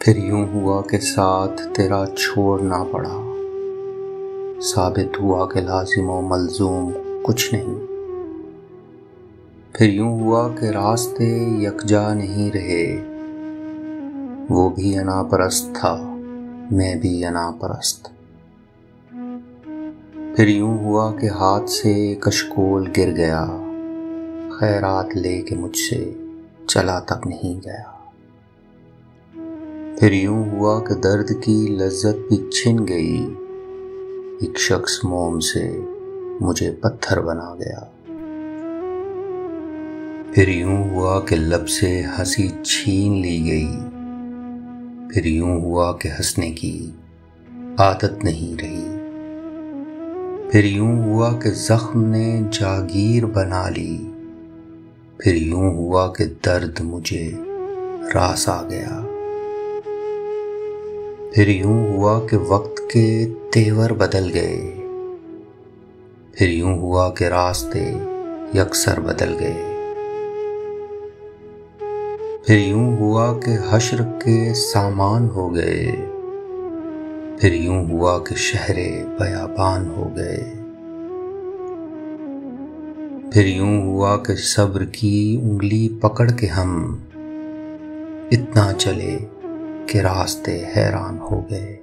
फिर यूं हुआ कि साथ तेरा छोड़ना पड़ा, साबित हुआ कि लाजिम व मलजूम कुछ नहीं। फिर यूं हुआ कि रास्ते यकजा नहीं रहे, वो भी अनापरस्त था, मैं भी अनापरस्त। फिर यूं हुआ कि हाथ से कशकोल गिर गया, खैरात लेके मुझसे चला तक नहीं गया। फिर यूं हुआ कि दर्द की लज्जत भी छिन गई, एक शख्स मोम से मुझे पत्थर बना गया। फिर यूं हुआ कि लब से हंसी छीन ली गई, फिर यूं हुआ कि हंसने की आदत नहीं रही। फिर यूं हुआ कि जख्म ने जागीर बना ली, फिर यूं हुआ कि दर्द मुझे रास आ गया। फिर यूं हुआ कि वक्त के तेवर बदल गए, फिर यूं हुआ कि रास्ते यकसर बदल गए। फिर यूं हुआ कि हश्र के सामान हो गए, फिर यूं हुआ कि शहरे बयाबान हो गए। फिर यूं हुआ कि सब्र की उंगली पकड़ के हम इतना चले कि रास्ते हैरान हो गए।